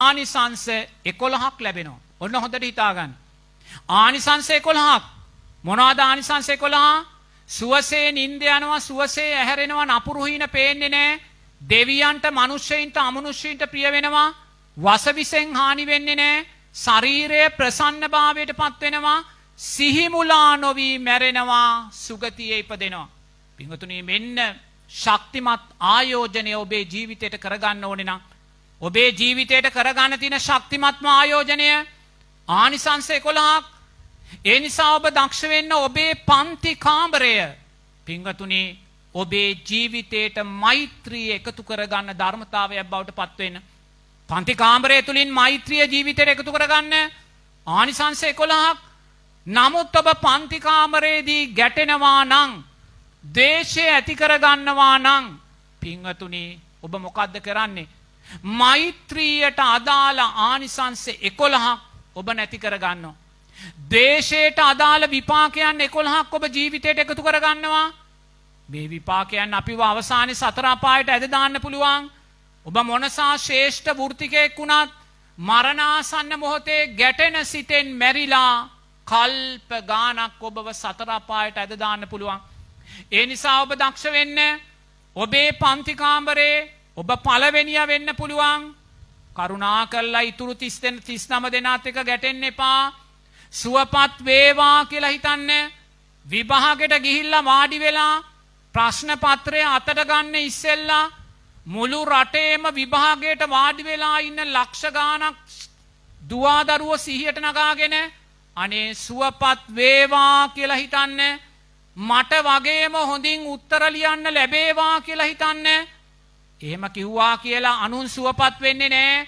ආනිසංස 11ක් ලැබෙනවා. ඔන්න හොඳට හිතා ගන්න. ආනිසංස 11ක්. මොනවාද ආනිසංස 11? සුවසේ නිින්ද යනවා, සුවසේ ඇහැරෙනවා, නපුරු හීන පේන්නේ නැහැ. දෙවියන්ට, මිනිස්සෙයින්ට, අමනුෂ්‍යයින්ට ප්‍රිය වෙනවා. වසවිසෙන් හානි වෙන්නේ නැහැ. ශරීරය ප්‍රසන්නභාවයට පත් වෙනවා. සිහිමුලා නොවි මැරෙනවා, සුගතියේ ඉපදෙනවා. පින්වතුනි, මෙන්න ශක්තිමත් ආයෝජනය ඔබේ ජීවිතයට කරගන්න ඕනේ නම්, ඔබේ ජීවිතයට කරගන්න තියෙන ශක්තිමත්ම ආයෝජනය ආනිසංස 11ක්. ඒ නිසා ඔබ දක්ෂ වෙන්න ඔබේ පන්ති කාමරය, පින්වතුනි, ඔබේ ජීවිතයට මෛත්‍රිය එකතු කරගන්න ධර්මතාවයක් බවට පත් වෙන්න. පන්ති කාමරය තුලින් මෛත්‍රිය ජීවිතයට එකතු කරගන්න ආනිසංස 11ක්. නමුත් ඔබ පන්ති කාමරයේදී ගැටෙනවා නම්, ද්වේෂය ඇති කරගන්නවා නම්, පින්වතුනි, ඔබ මොකද්ද කරන්නේ? මෛත්‍රියට අදාළ ආනිසංස 11ක් ඔබ නැති කරගන්නවා. ද්වේෂයට අදාළ විපාකයන් 11ක් ඔබ ජීවිතයට එකතු කරගන්නවා. මේ විපාකයන් අපිව අවසානයේ සතර අපායට ඇද දාන්න පුළුවන්. ඔබ මොනසා ශ්‍රේෂ්ඨ වෘත්තිකයෙක් වුණත් මරණාසන්න මොහොතේ ගැටෙන සිතෙන් මැරිලා කල්ප ගානක් ඔබව සතර අපායට ඇද දාන්න පුළුවන්. ඒ නිසා ඔබ දක්ෂ වෙන්න. ඔබේ පන්ති කාමරේ ඔබ පළවෙනියා වෙන්න පුළුවන්. කරුණා කරලා ඉතුරු 39 දෙනාත් එක ගැටෙන්න එපා. සුවපත් වේවා කියලා හිතන්න. විභාගෙට ගිහිල්ලා වාඩි වෙලා ප්‍රශ්න පත්‍රය අතට ගන්න ඉස්සෙල්ලා මුළු රටේම විභාගයට වාඩි වෙලා ඉන්න ලක්ෂ ගාණක් දුවදරුවෝ සිහියට නගාගෙන අනේ සුවපත් වේවා කියලා හිතන්න. මට වගේම හොඳින් උත්තර ලියන්න ලැබේවා කියලා හිතන්න. එහෙම කිව්වා කියලා අනුන් සුවපත් වෙන්නේ නැහැ.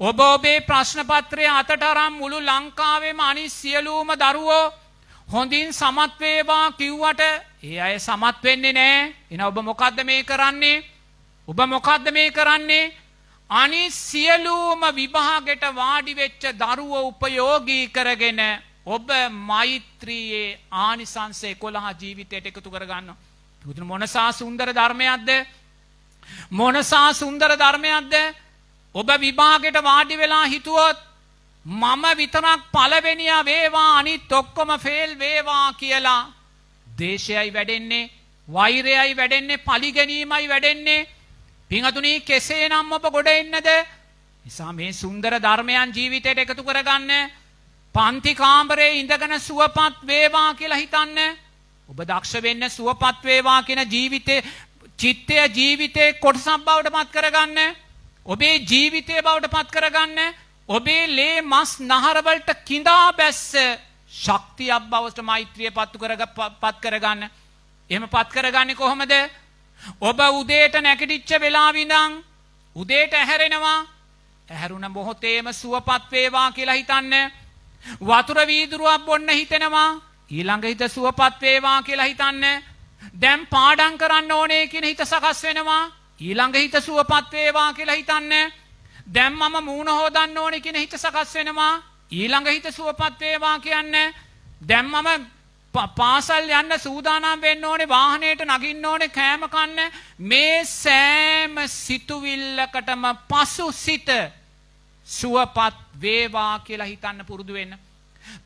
ඔබ ඔබේ ප්‍රශ්න පත්‍රය අතට අරන් මුළු ලංකාවේම අනිත් සියලුම දරුවෝ හොඳින් සමත් වේවා කිව්වට ඒ අය සමත් වෙන්නේ නැහැ. එහෙනම් ඔබ මොකද්ද මේ කරන්නේ? ඔබ මොකද්ද මේ කරන්නේ? අනිත් සියලුම විභාගෙට වාඩි වෙච්ච දරුවෝ උපයෝගී කරගෙන ඔබ මෛත්‍රියේ ආනිසංස 11 ජීවිතයට එකතු කරගන්නවා. පුදුම මොනසා සුන්දර ධර්මයක්ද? මොනසා සුන්දර ධර්මයක්ද? ඔබ විභාගෙට වාඩි වෙලා හිතුවොත් මම විතරක් පළවෙනියා වේවා, අනිත් ඔක්කොම ෆේල් වේවා කියලා ද්වේෂයයි වැඩෙන්නේ, වෛරයයි වැඩෙන්නේ, පලිගැනීමයි වැඩෙන්නේ. පින්වතුනි, කෙසේනම් ඔබ ගොඩ එන්නද? නිසා මේ සුන්දර ධර්මයන් ජීවිතයට එකතු කරගන්න. පන්ති කාමරේ ඉඳගෙන සුවපත් වේවා කියලා හිතන්න. ඔබ දක්ෂ වෙන්න සුවපත් වේවා කියන ජීවිතේ, චිත්තය ජීවිතේ කොටසක් බවට පත් කරගන්න. ඔබේ ජීවිතය බවට පත් කරගන්න. ඔබේ ලේ මස් නහර වලට කිඳා බැස්ස ශක්තියක් බවට මෛත්‍රිය පත් කරගන්න. එහෙම පත් කරගන්නේ කොහොමද? ඔබ උදේට නැගිටිච්ච වෙලාව ඉඳන් උදේට ඇහැරෙනවා. ඇහැරුණ මොහොතේම සුවපත් වේවා කියලා හිතන්න. වතුර වීදුරුවක් බොන්න හිතෙනවා. ඊළඟ හිත සුවපත් වේවා කියලා හිතන්න. දැන් පාඩම් කරන්න ඕනේ කියන හිත සකස් වෙනවා. ඊළඟ හිත සුවපත් වේවා කියලා හිතන්න. දැන් මම මූණ හොදන්න ඕනේ කියන හිත සකස් වෙනවා. ඊළඟ හිත සුවපත් වේවා කියන්නේ. දැන් මම පාසල් යන්න සූදානම් වෙන්න ඕනේ, වාහනේට නගින්න ඕනේ, කෑම කන්න. මේ සෑම සිතුවිල්ලකටම පසු සිට සුවපත් වේවා කියලා හිතන්න පුරුදු වෙන්න.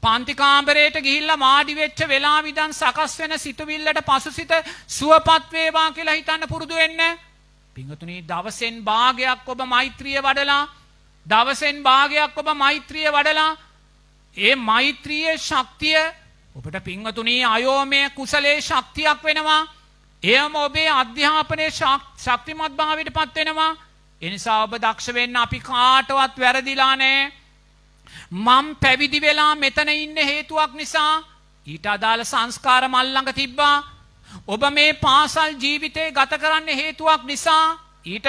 පන්ති කාමරයට ගිහිල්ලා වාඩි වෙච්ච වෙලාව ඉඳන් සකස් වෙන සිතුවිල්ලට පසු සිට සුවපත් වේවා කියලා හිතන්න පුරුදු වෙන්න. පින්වතුනි, දවසෙන් භාගයක් ඔබ මෛත්‍රිය වඩලා, දවසෙන් භාගයක් ඔබ මෛත්‍රිය වඩලා, ඒ මෛත්‍රියේ ශක්තිය ඔබට පින්වතුනි අයෝමය කුසලයේ ශක්තියක් වෙනවා. එයම ඔබේ අධ්‍යාපනයේ ශක්තිමත් භාවයට පත් වෙනවා. ඒ නිසා ඔබ දක්ෂ වෙන්න. අපි කාටවත් වැරදිලා නැහැ. මම පැවිදි වෙලා මෙතන ඉන්න හේතුවක් නිසා ඊට අදාළ සංස්කාර මල් ළඟ තිබ්බා. ඔබ මේ පාසල් ජීවිතේ ගත කරන්න හේතුවක් නිසා ඊට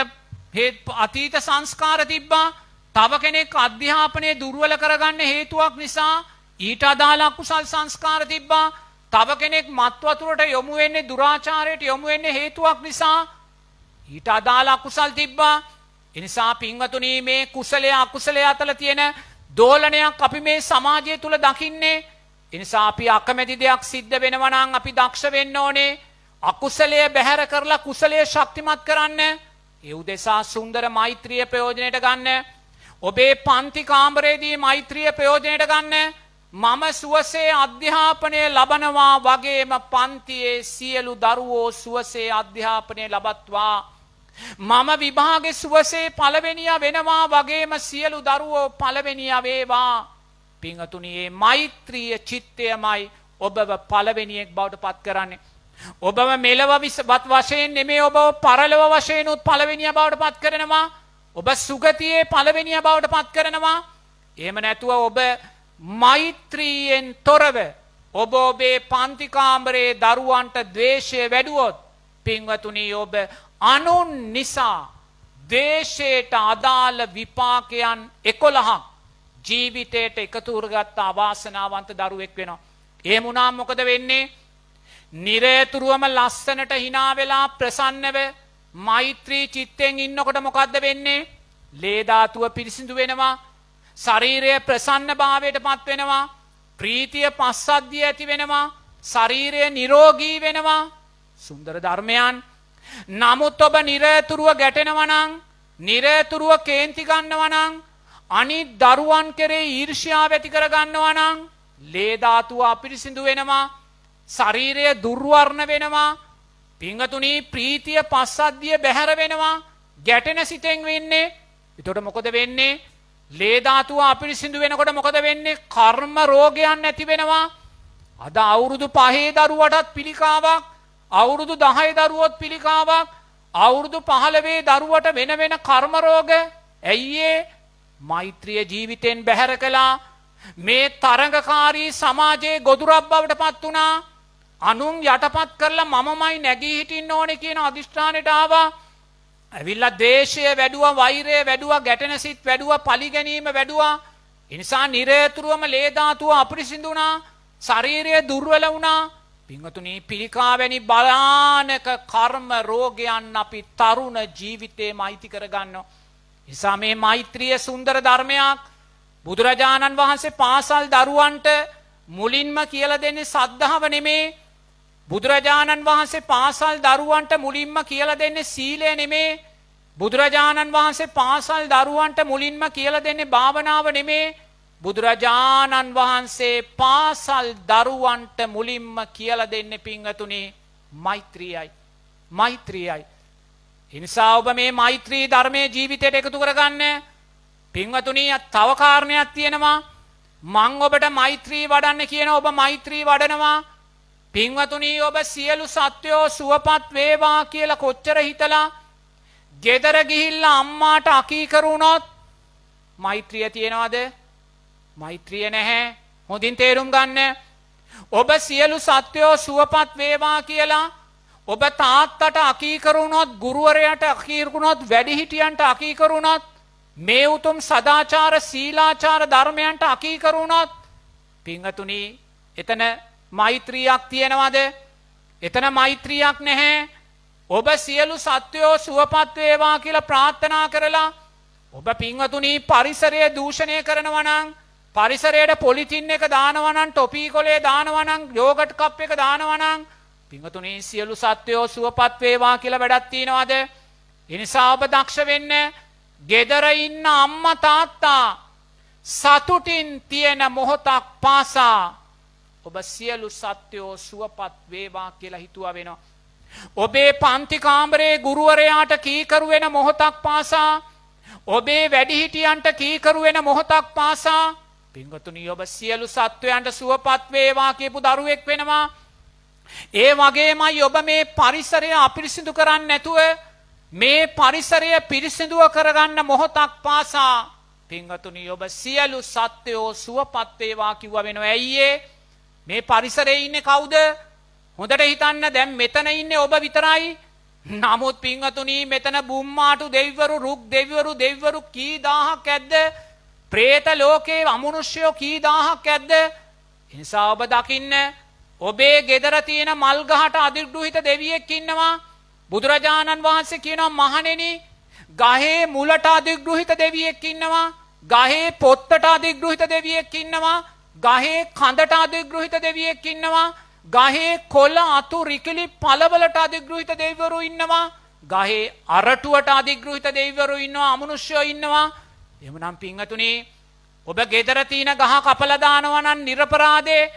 අතීත සංස්කාර තිබ්බා. තව කෙනෙක් අධ්‍යාපනයේ දුර්වල කරගන්න හේතුවක් නිසා ඊට අදාළ අකුසල් සංස්කාර තිබ්බා. තව කෙනෙක් මත් වතුරට යොමු වෙන්නේ, දුරාචාරයට යොමු වෙන්නේ හේතුවක් නිසා ඊට අදාළ අකුසල් තිබ්බා. ඒ නිසා පින්වතුනි, මේ කුසලයේ අකුසලයේ අතර තියෙන දෝලනයක් අපි මේ සමාජය තුල දකින්නේ. ඒ නිසා අපි අකමැති දෙයක් සිද්ධ වෙනවා නම් අපි දක්ෂ වෙන්න ඕනේ අකුසලයේ බැහැර කරලා කුසලයේ ශක්තිමත් කරන්න. ඒ උදෙසා සුන්දර මෛත්‍රිය ප්‍රයෝජනයට ගන්න. ඔබේ පන්ති කාමරේදී මෛත්‍රිය ප්‍රයෝජනයට ගන්න. මම සුවසේ අධ්‍යාපනය ලබනවා වගේම පන්තියේ සියලු දරුවෝ සුවසේ අධ්‍යාපනය ලබත්වා. මම විභාගේ සුවසේ පළවෙනියා වෙනවා වගේම සියලු දරුවෝ පළවෙනියා වේවා. පිංගතුනි, මේ මෛත්‍රිය චිත්තයමයි ඔබව පළවෙනියෙක් බවට පත් කරන්නේ. ඔබව මෙලව වශයෙන් නෙමෙයි, ඔබව පරලොව වශයෙන් උත් පළවෙනියා බවට පත් කරනවා. ඔබ සුගතියේ පළවෙනියා බවට පත් කරනවා. එහෙම නැතුව ඔබ මෛත්‍රියෙන් තොරව ඔබ ඔබේ පන්ති කාමරේ දරුවන්ට ද්වේෂය වැඩුවොත් පින්වතුනි, ඔබ අනුන් නිසා ද්වේෂයට අදාළ විපාකයන් 11ක් ජීවිතයට එකතු කරගත්ත අවාසනාවන්ත දරුවෙක් වෙනවා. එහෙම වුණාම මොකද වෙන්නේ? නිරේතුරුවම ලස්සනට hina වෙලා ප්‍රසන්නව මෛත්‍රී චිත්තෙන් ඉන්නකොට මොකද්ද වෙන්නේ? ලේ ධාතුව පිරිසිදු වෙනවා. ශරීරය ප්‍රසන්න භාවයට පත් වෙනවා. ප්‍රීතිය පස්සද්ධිය ඇති වෙනවා. ශරීරය නිරෝගී වෙනවා. සුන්දර ධර්මයන්. නමුත් ඔබ නිරතුරුව ගැටෙනවා නම්, නිරතුරුව කේන්ති ගන්නවා නම්, අනිත් දරුවන් කෙරේ ඊර්ෂ්‍යාව ඇති කර ගන්නවා නම්, ලේ ධාතුව අපිරිසිදු වෙනවා. ශරීරය දුර්වර්ණ වෙනවා. පිංගතුනි, ප්‍රීතිය පස්සද්ධිය බැහැර වෙනවා. ගැටෙන සිතෙන් වෙන්නේ. එතකොට මොකද වෙන්නේ? ලේ ධාතුව අපිරිසිදු වෙනකොට මොකද වෙන්නේ? කර්ම රෝගයන් ඇති වෙනවා. අද අවුරුදු 5 දරුවටත් පිළිකාවක්, අවුරුදු 10 දරුවොත් පිළිකාවක්, අවුරුදු 15 දරුවට වෙන කර්ම රෝග. ඇයි ඒ? මෛත්‍රිය ජීවිතෙන් බැහැර කළා. මේ තරඟකාරී සමාජයේ ගොදුරක් බවට පත් වුණා. අනුන් යටපත් කරලා මමමයි නැගී හිටින්න ඕනේ කියන අදිෂ්ඨානෙට ආවා. ඇවිල්ලා ද්වේෂය වැඩුවා, වෛරය වැඩුවා, ගැටෙන සිත් වැඩුවා, පලි ගැනීම වැඩුවා. ඒ නිසා නිරතුරුවම ලේ ධාතුව අපිරිසිදු වුණා. ශරීරය දුර්වල වුණා. පින්වතුනි, පිළිකා වැනි බලානක කර්ම රෝගයන් අපි තරුණ ජීවිතේම අයිති කරගන්නවා. ඒ නිසා මේ මෛත්‍රිය සුන්දර ධර්මයක්. බුදුරජාණන් වහන්සේ පාසල් දරුවන්ට මුලින්ම කියලා දෙන්නේ සද්ධාව නෙමේ. බුදුරජාණන් වහන්සේ පාසල් දරුවන්ට මුලින්ම කියලා දෙන්නේ සීලය නෙමේ. බුදුරජාණන් වහන්සේ පාසල් දරුවන්ට මුලින්ම කියලා දෙන්නේ භාවනාව නෙමේ. බුදුරජාණන් වහන්සේ පාසල් දරුවන්ට මුලින්ම කියලා දෙන්නේ පින්වතුනි මෛත්‍රියයි. මෛත්‍රියයි. ඒ නිසා ඔබ මේ මෛත්‍රී ධර්මයේ ජීවිතයට එකතු කරගන්න. පින්වතුනි, තව කාරණයක් තියෙනවා. මං ඔබට මෛත්‍රී වඩන්න කියන ඔබ මෛත්‍රී වඩනවා. පින්වතුනි, ඔබ සියලු සත්වයෝ සුවපත් වේවා කියලා කොච්චර හිතලා ගෙදර ගිහිල්ලා අම්මාට අකීකරු වුණොත් මෛත්‍රිය තියනවද? මෛත්‍රිය නැහැ. හොඳින් තේරුම් ගන්න. ඔබ සියලු සත්වයෝ සුවපත් වේවා කියලා ඔබ තාත්තට අකීකරු වුණොත්, ගුරුවරයාට අකීකරු වුණොත්, වැඩිහිටියන්ට අකීකරු වුණොත්, මේ උතුම් සදාචාර සීලාචාර ධර්මයන්ට අකීකරු වුණොත් පින්වතුනි, එතන මෛත්‍රියක් තියනවද? එතන මෛත්‍රියක් නැහැ. ඔබ සියලු සත්වයෝ සුවපත් වේවා කියලා ප්‍රාර්ථනා කරලා ඔබ පින්වතුනි පරිසරය දූෂණය කරනවා නම්, පරිසරයට පොලිතින් එක දානවා නම්, ටොපී කොලේ දානවා නම්, යෝගට් කප් එක දානවා නම් පින්වතුනි සියලු සත්වයෝ සුවපත් වේවා කියලා වැඩක් තියනවද? ඒ නිසා ඔබ දක්ෂ වෙන්න. ගෙදර ඉන්න අම්මා තාත්තා සතුටින් තියෙන මොහොතක් පාසා ඔබ සියලු සත්වයෝ සුවපත් වේවා කියලා හිතුවා වෙනවා. ඔබේ පන්ති කාමරේ ගුරුවරයාට කීකරු වෙන මොහොතක් පාසා, ඔබේ වැඩිහිටියන්ට කීකරු වෙන මොහොතක් පාසා පින්වතුනි ඔබ සියලු සත්වයන්ට සුවපත් වේවා කියපු දරුවෙක් වෙනවා. ඒ වගේමයි ඔබ මේ පරිසරය අපිරිසිදු කරන්නේ නැතුව මේ පරිසරය පිරිසිදුව කරගන්න මොහොතක් පාසා පින්වතුනි ඔබ සියලු සත්වයෝ සුවපත් වේවා කිව්වා වෙනවා. ඇයි ඒ? මේ පරිසරයේ ඉන්නේ කවුද? හොඳට හිතන්න. දැන් මෙතන ඉන්නේ ඔබ විතරයි. නමුත් පින්වතුනි මෙතන බුම්මාටු දෙවිවරු, රුක් දෙවිවරු කී දහහක් ඇද්ද? പ്രേත ලෝකේ අමනුෂ්‍යෝ කී දහහක් ඇද්ද? ඒ නිසා ඔබ දකින්න ඔබේ ගෙදර තියෙන මල් ගහට අධිග්‍රහිත දෙවියෙක් ඉන්නවා. බුදුරජාණන් වහන්සේ කියනවා මහණෙනි, ගහේ මුලට අධිග්‍රහිත දෙවියෙක් ඉන්නවා. ගහේ පොත්තට අධිග්‍රහිත දෙවියෙක් ඉන්නවා. ගහේ කඳට අධිග්‍රහිත දෙවියෙක් ඉන්නවා. ගහේ කොළ අතු රිකිලි පළවලට අධිග්‍රහිත දෙවිවරු ඉන්නවා. ගහේ අරටුවට අධිග්‍රහිත දෙවිවරු ඉන්නවා. අමනුෂ්‍යයෝ ඉන්නවා. එහෙමනම් පින්වතුනි ඔබ ගෙදර තියෙන ගහ කපලා දානවා නම් නිර්පරාදේ,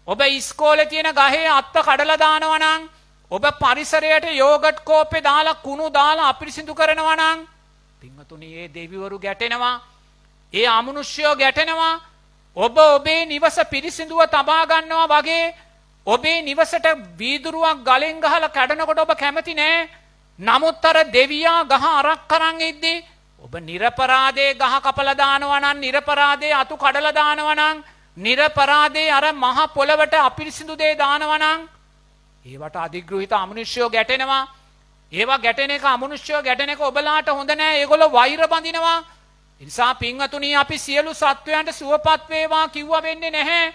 ඔබ ඉස්කෝලේ තියෙන ගහේ අත්ත කඩලා දානවා නම්, ඔබ පරිසරයට යෝගට් කෝප්පේ දාලා කුණු දාලා අපිරිසිදු කරනවා නම් පින්වතුනි ඒ දෙවිවරු ගැටෙනවා, ඒ අමනුෂ්‍යෝ ගැටෙනවා. ඔබ ඔබේ නිවස පිරිසිදුව තබා ගන්නවා වගේ ඔබේ නිවසට වීදුරුවක් ගලෙන් ගහලා කැඩනකොට ඔබ කැමති නෑ. නමුත් අර දෙවියා ගහ අරක් කරන් ඉද්දී ඔබ නිර්පරාදේ ගහ කපලා දානවා නම්, නිර්පරාදේ අතු කඩලා දානවා නම්, නිර්පරාදේ අර මහ පොළවට අපිරිසිදු දේ දානවා නම් ඒවට අධිග්‍රහිත අමනුෂ්‍යෝ ගැටෙනවා. ඒවා ගැටෙන එක, අමනුෂ්‍යෝ ගැටෙන එක ඔබලාට හොඳ නෑ. ඒගොල්ලෝ වෛර බඳිනවා. ඒ නිසා පින්වතුනි අපි සියලු සත්වයන්ට සුවපත් වේවා කිව්වා වෙන්නේ නැහැ.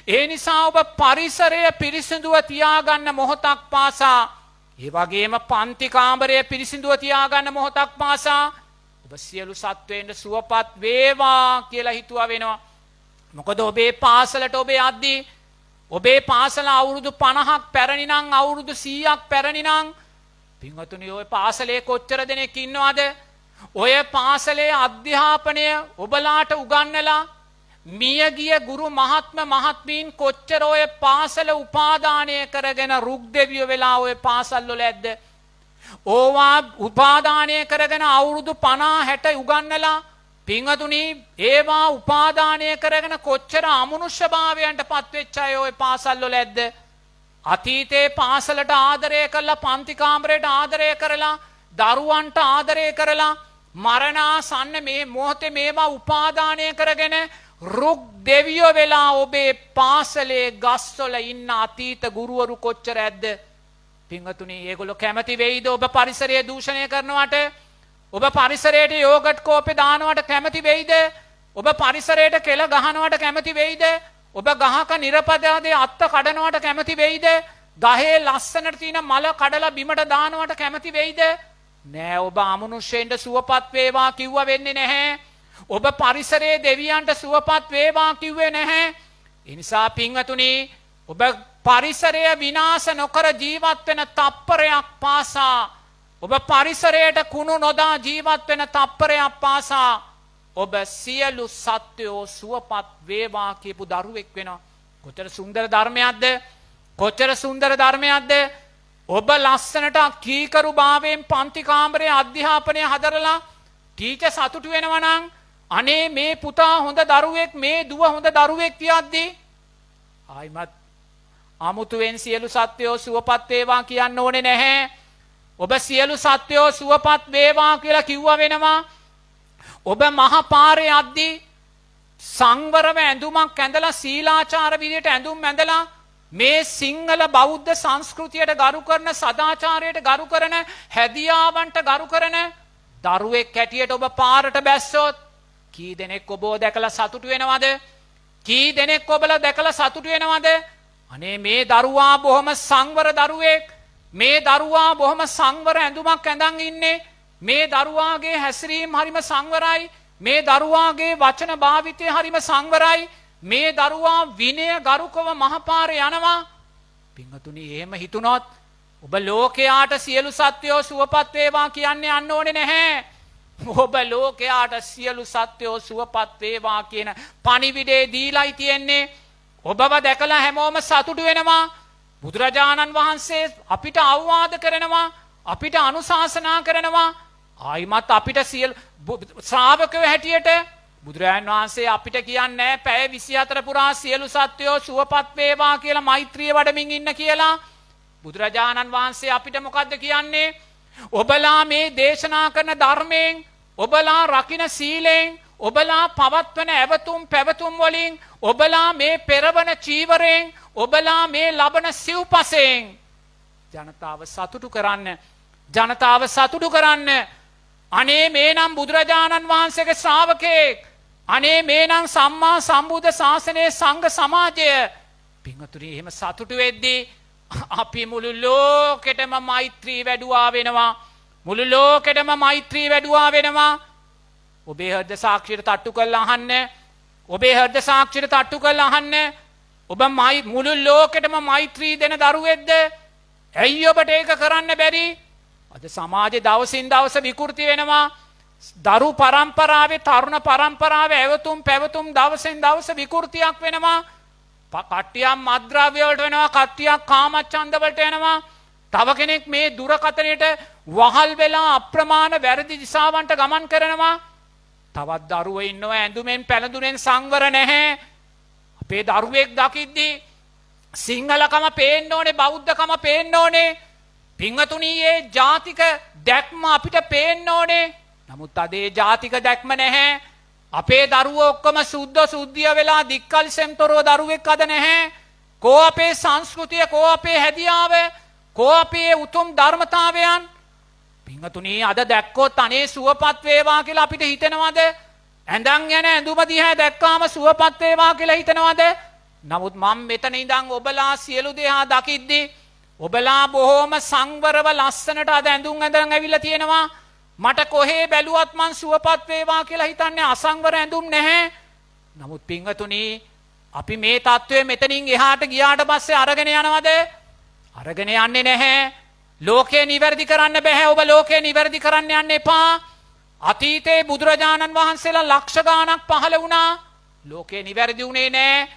ඒ නිසා ඔබ පරිසරය පිරිසිදුව තියාගන්න මොහොතක් පාසා, ඒ වගේම පන්ති කාමරය පිරිසිදුව තියාගන්න මොහොතක් පාසා ඔබ සියලු සත්වයන්ට සුවපත් වේවා කියලා හිතුවා වෙනවා. මොකද ඔබේ පාසලට ඔබ යද්දී, ඔබේ පාසල අවුරුදු 50ක් පැරණි නම්, අවුරුදු 100ක් පැරණි නම් පින්වතුනි ඔය පාසලේ කොච්චර දෙනෙක් ඉන්නවද? ඔය පාසලේ අධ්‍යාපනය ඔබලාට උගන්නලා මියගිය ගුරු මහත්ම මහත්මීන් කොච්චර ඔය පාසල උපාදානය කරගෙන රුක් දෙවියෝ වෙලා ඔය පාසල් වල ඇද්ද? ඕවා උපාදානය කරගෙන අවුරුදු 50 60 උගන්නලා පින්වතුනි ඒවා උපාදානය කරගෙන කොච්චර අමනුෂ්‍යභාවයන්ට පත්වෙච්ච අය ඔය පාසල් වල ඇද්ද? අතීතේ පාසලට ආදරය කරලා, පන්ති කාමරයට ආදරය කරලා, දරුවන්ට ආදරය කරලා මරණාසන්න මේ මොහොතේ මේවා උපාදානය කරගෙන රුක් දෙවියෝ වෙලා ඔබේ පාසලේ ගස්වල ඉන්න අතීත ගුරුවරු කොච්චර ඇද්ද? පින්වතුනි ඒගොල්ලෝ කැමති වෙයිද ඔබ පරිසරය දූෂණය කරනවට? ඔබ පරිසරයට යෝගට් කෝපේ දානවට කැමති වෙයිද? ඔබ පරිසරයට කෙල ගහනවට කැමති වෙයිද? ඔබ ගහක නිර්පදාදේ අත්ත කඩනවට කැමති වෙයිද? ගහේ ලස්සනට තියෙන මල කඩලා බිමට දානවට කැමති වෙයිද? නෑ. ඔබ අමනුෂ්‍යයන්ට සුවපත් වේවා කිව්වා වෙන්නේ නැහැ. ඔබ පරිසරයේ දෙවියන්ට සුවපත් වේවා කිව්වේ නැහැ. ඒ නිසා පින්වතුනි ඔබ පරිසරය විනාශ නොකර ජීවත් වෙන තප්පරයක් පාසා, ඔබ පරිසරයට කුණු නොදා ජීවත් වෙන තප්පරයක් පාසා ඔබ සියලු සත්වයෝ සුවපත් වේවා කියපු දරුවෙක් වෙනවා. කොච්චර සුන්දර ධර්මයක්ද? කොච්චර සුන්දර ධර්මයක්ද? ඔබ ලස්සනට කීකරු භාවයෙන් පන්ති කාමරයේ අධ්‍යාපනය හදරලා ටීචර් සතුටු වෙනවා නම්, අනේ මේ පුතා හොඳ දරුවෙක්, මේ දුව හොඳ දරුවෙක් කියද්දී ආයිමත් අමුතුවෙන් සියලු සත්වයෝ සුවපත් වේවා කියන්න ඕනේ නැහැ. ඔබ සියලු සත්වයෝ සුවපත් වේවා කියලා කිව්වා වෙනවා. ඔබ මහ පාරේ යද්දී සංවරව ඇඳුමක් ඇඳලා, සීලාචාර විදියට ඇඳුම් ඇඳලා මේ සිංහල බෞද්ධ සංස්කෘතියට ගරු කරන, සදාචාරයට ගරු කරන, හැදියාවන්ට ගරු කරන දරුවෙක් හැටියට ඔබ පාරට බැස්සොත් කී දෙනෙක් ඔබව දැකලා සතුටු වෙනවද? කී දෙනෙක් ඔබලා දැකලා සතුටු වෙනවද? අනේ මේ දරුවා බොහොම සංවර දරුවෙක්, මේ දරුවා බොහොම සංවර ඇඳුමක් ඇඳන් ඉන්නේ, මේ දරුවාගේ හැසිරීම හරිම සංවරයි, මේ දරුවාගේ වචන භාවිතය හරිම සංවරයි, මේ දරුවා විනය ගරුකව මහපාරේ යනවා. පින්වතුනි එහෙම හිතුනොත් ඔබ ලෝකයාට සියලු සත්වයෝ සුවපත් වේවා කියන්නේ යන්න ඕනේ නැහැ. ඔබ ලෝකයාට සියලු සත්වයෝ සුවපත් වේවා කියන පණිවිඩේ දීලායි තියෙන්නේ. ඔබව දැකලා හැමෝම සතුටු වෙනවා. බුදුරජාණන් වහන්සේ අපිට අවවාද කරනවා, අපිට අනුශාසනා කරනවා. ආයිමත් අපිට සියලු ශ්‍රාවකයෝ හැටියට බුදුරජාණන් වහන්සේ අපිට කියන්නේ පැය 24 පුරා සියලු සත්වයෝ සුවපත් වේවා කියලා මෛත්‍රිය වඩමින් ඉන්න කියලා. බුදුරජාණන් වහන්සේ අපිට මොකද්ද කියන්නේ? ඔබලා මේ දේශනා කරන ධර්මයෙන්, ඔබලා රකින්න සීලෙන්, ඔබලා පවත්වන ඇවතුම් පැවතුම් වලින්, ඔබලා මේ පෙරවන චීවරයෙන්, ඔබලා මේ ලබන සිව්පසයෙන් ජනතාව සතුටු කරන්න, ජනතාව සතුටු කරන්න. අනේ මේ නම් බුදුරජාණන් වහන්සේගේ ශ්‍රාවකෙක්, අනේ මේ නම් සම්මා සම්බුද්ධ ශාසනයේ සංඝ සමාජය. පින්වතුනි එහෙම සතුටු වෙද්දී අපි මුළු ලෝකෙටම මෛත්‍රී වැඩුවා වෙනවා. මුළු ලෝකෙටම මෛත්‍රී වැඩුවා වෙනවා. ඔබේ හෘද සාක්ෂියට තට්ටු කරලා අහන්න. ඔබේ හෘද සාක්ෂියට තට්ටු කරලා අහන්න. ඔබ මුළු ලෝකෙටම මෛත්‍රී දෙන දරුවෙක්ද? ඇයි ඔබට ඒක කරන්න බැරි? අද සමාජයේ දවසින් දවස විකෘති වෙනවා. දරු පරම්පරාවේ තරුණ පරම්පරාවේ ඇවතුම් පැවතුම් දවසෙන් දවස විකෘතියක් වෙනවා. කට්ටියක් මත්ද්‍රව්‍ය වලට වෙනවා, කට්ටියක් කාමච්ඡන්ද වලට යනවා. තව කෙනෙක් මේ දුරකථනයට වහල් වෙලා අප්‍රමාණ වැරදි දිශාවන්ට ගමන් කරනවා. තවත් දරුවෝ ඉන්නවා ඇඳුමෙන් පැළඳුනෙන් සංවර නැහැ. අපේ දරුවෙක් දකිද්දී සිංහලකම පේන්න ඕනේ, බෞද්ධකම පේන්න ඕනේ. පින්වතුනි, මේ ජාතික දැක්ම අපිට පේන්න ඕනේ. නමුත් අදේ ජාතික දැක්ම නැහැ. අපේ දරුවෝ ඔක්කොම සුද්ධ සුද්ධිය වෙලා දික්කල්සෙන් තොරව දරුවෙක් අද නැහැ. කෝ අපේ සංස්කෘතිය, කෝ අපේ හැදියාව, කෝ අපේ උතුම් ධර්මතාවයන්. පින්වතුනි, අද දැක්කොත් අනේ සුවපත් වේවා කියලා අපිට හිතෙනවද? ඇඳන් යන ඇඳුම දිහා දැක්කාම සුවපත් වේවා කියලා හිතනවද? නමුත් මම මෙතන ඉඳන් ඔබලා සියලු දෙනා දකිද්දී ඔබලා බොහොම සංවරව ලස්සනට අද ඇඳුම් ඇඳන් ඇවිල්ලා තියෙනවා. මට කොහේ බැලුවත් මං සුවපත් වේවා කියලා හිතන්නේ අසංවර ඇඳුම් නැහැ. නමුත් පින්වතුනි, අපි මේ තත්වයේ මෙතනින් එහාට ගියාට පස්සේ අරගෙන යනවද? අරගෙන යන්නේ නැහැ. ලෝකේ නිවැරදි කරන්න බෑ. ඔබ ලෝකේ නිවැරදි කරන්න යන්න එපා. අතීතේ බුදුරජාණන් වහන්සේලා ලක්ෂ ගාණක් පහළ වුණා. ලෝකේ නිවැරදි වුණේ නැහැ.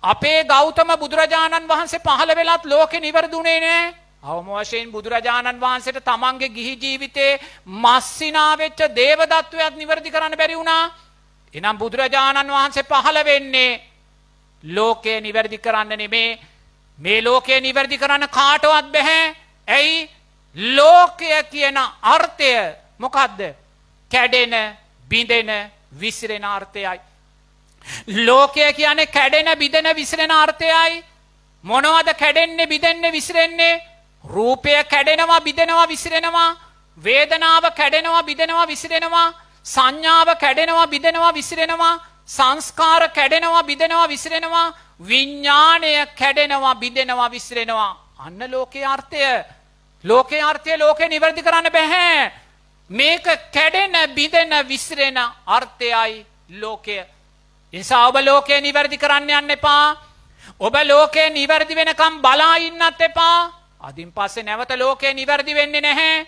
අපේ ගෞතම බුදුරජාණන් වහන්සේ පහළ වෙලත් ලෝකේ නිවැරදි වුණේ නැහැ. අවම වශයෙන් බුදුරජාණන් වහන්සේට තමන්ගේ ගිහි ජීවිතේ මස්සිනා වෙච්ච දේවදත්වයක් නිවැරදි කරන්න බැරි වුණා. එනම් බුදුරජාණන් වහන්සේ පහළ වෙන්නේ ලෝකේ නිවැරදි කරන්න නෙමේ. මේ ලෝකේ නිවැරදි කරන්න කාටවත් බැහැ. ඇයි? ලෝකය කියන අර්ථය මොකද්ද? කැඩෙන, බිඳෙන, විසිරෙන අර්ථයයි. ලෝකය කියන්නේ කැඩෙන, බිඳෙන, විසිරෙන අර්ථයයි. මොනවද කැඩෙන්නේ, බිඳෙන්නේ, විසිරෙන්නේ? රූපය කැඩෙනවා, බිඳෙනවා, විසිරෙනවා. වේදනාව කැඩෙනවා, බිඳෙනවා, විසිරෙනවා. සංඥාව කැඩෙනවා, බිඳෙනවා, විසිරෙනවා. සංස්කාර කැඩෙනවා, බිඳෙනවා, විසිරෙනවා. විඥාණය කැඩෙනවා, බිඳෙනවා, විසිරෙනවා. අන්න ලෝකයේ අර්ථය. ලෝකයේ අර්ථය ලෝකේ නිවැරදි කරන්න බෑ. මේක කැඩෙන, බිඳෙන, විසිරෙන අර්ථයයි ලෝකය. නිසා ඔබ ලෝකේ නිවැරදි කරන්න යන්න එපා. ඔබ ලෝකේ නිවැරදි වෙනකම් බලා ඉන්නත් එපා. අදින් පස්සේ නැවත ලෝකේ නිවැරදි වෙන්නේ නැහැ.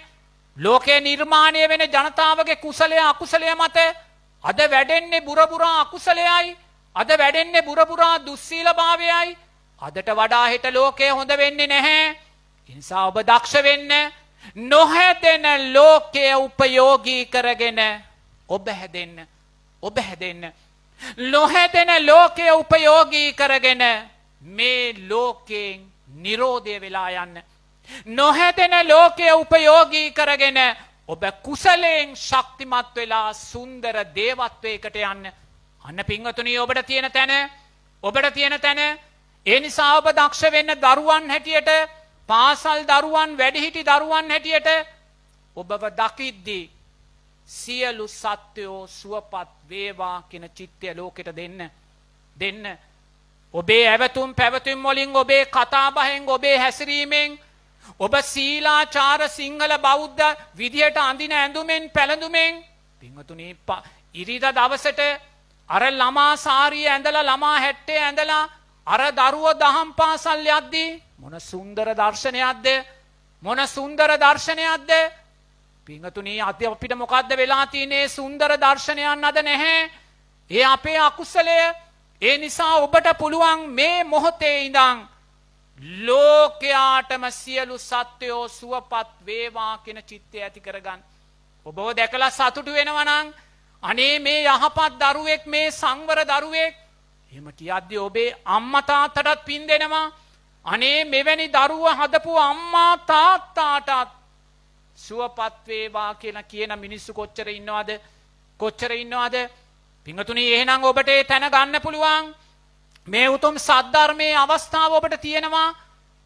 ලෝකේ නිර්මාණය වෙන ජනතාවගේ කුසලය අකුසලය මත අද වැඩෙන්නේ බුරබුරා අකුසලයයි. අද වැඩෙන්නේ බුරබුරා දුස්සීලභාවයයි. අදට වඩා හෙට ලෝකය හොඳ වෙන්නේ නැහැ. ඒ නිසා ඔබ දක්ෂ වෙන්න. නොහැදෙන ලෝකය උපයෝගී කරගෙන ඔබ හැදෙන්න. ඔබ හැදෙන්න. නොහැදෙන ලෝකය උපයෝගී කරගෙන මේ ලෝකයෙන් නිරෝධය වෙලා යන්න. නොහැදෙන ලෝකය උපයෝගී කරගෙන ඔබ කුසලයෙන් ශක්තිමත් වෙලා සුන්දර දේවත්වයකට යන්න. අන්න පින්වතුනි, ඔබට තියෙන තැන, ඔබට තියෙන තැන. ඒ නිසා ඔබ දක්ෂ වෙන්න දරුවන් හැටියට, පාසල් දරුවන්, වැඩිහිටි දරුවන් හැටියට ඔබව දකිද්දී සියලු සත්වයෝ සුවපත් වේවා කියන චිත්තය ලෝකෙට දෙන්න. ඔබේ ඇවතුම් පැවතුම් වලින්, ඔබේ කතාබහෙන්, ඔබේ හැසිරීමෙන්, ඔබ සීලාචාර සිංහල බෞද්ධ විදියට අඳින ඇඳුමෙන් පැළඳුමෙන්, පින්වතුනි, ඉරිදා දවසට අර ළමා සාරිය ඇඳලා, ළමා හැට්ටේ ඇඳලා අර දරුවෝ දහම් පාසල් යද්දී මොන සුන්දර දර්ශනයක්ද? මොන සුන්දර දර්ශනයක්ද? පින්වතුනි, අපිට මොකද්ද වෙලා තියෙන්නේ? සුන්දර දර්ශනයන් අද නැහැ. ඒ අපේ අකුසලය. ඒ නිසා ඔබට පුළුවන් මේ මොහොතේ ඉඳන් ලෝකයාටම සියලු සත්වයෝ සුවපත් වේවා කියන චිත්තය ඇති කරගන්න. ඔබව දැකලා සතුටු වෙනවා නම්, අනේ මේ යහපත් දරුවෙක්, මේ සංවර දරුවෙක්, එහෙම කියද්දී ඔබේ අම්මා තාත්තටත් පින් දෙනවා. අනේ මෙවැනි දරුවා හදපු අම්මා තාත්තාටත් සුවපත් වේවා කියලා කියන මිනිස්සු කොච්චර ඉන්නවද? කොච්චර ඉන්නවද? පින්වතුනි, එහෙනම් ඔබට ඒ තැන ගන්න පුළුවන්. මේ උතුම් සද්ධර්මයේ අවස්ථාව ඔබට තියෙනවා.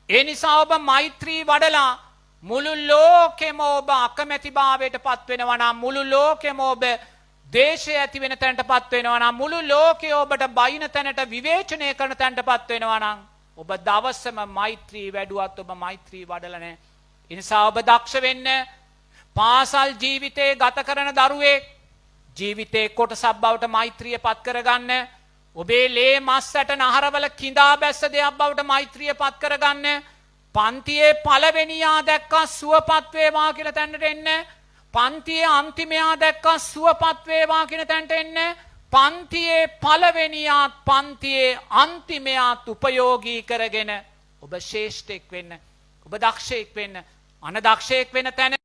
ඒ නිසා ඔබ මෛත්‍රී වඩලා මුළු ලෝකෙම ඔබ අකමැතිභාවයට පත් වෙනවා නම්, මුළු ලෝකෙම ඔබ දේශය ඇති වෙන තැනට පත් වෙනවා නම්, මුළු ලෝකය ඔබට බයින තැනට, විවේචනය කරන තැනට පත් වෙනවා නම්, ඔබ දවසම මෛත්‍රී වැඩුවත් ඔබ මෛත්‍රී වඩලා නැහැ. ඒ නිසා ඔබ දක්ෂ වෙන්න. පාසල් ජීවිතේ ගත කරන දරුවෙක් ජීවිතේ කොටසක් බවට මෛත්‍රිය පත් කරගන්න. ඔබේ ලේ මස් ඇට නහරවල කිඳා බැස්ස දෙයක් බවට මෛත්‍රිය පත් කරගන්න. පන්තියේ පළවෙනියා දැක්කා සුවපත් වේවා කියලා තැනට එන්න. පන්තියේ අන්තිමයා දැක්කා සුවපත් වේවා කියන තැනට එන්න. පන්තියේ පළවෙනියාත් පන්තියේ අන්තිමයාත් උපයෝගී කරගෙන ඔබ ශ්‍රේෂ්ඨෙක් වෙන්න. ඔබ දක්ෂයෙක් වෙන්න. අනදක්ෂයෙක් වෙන තැන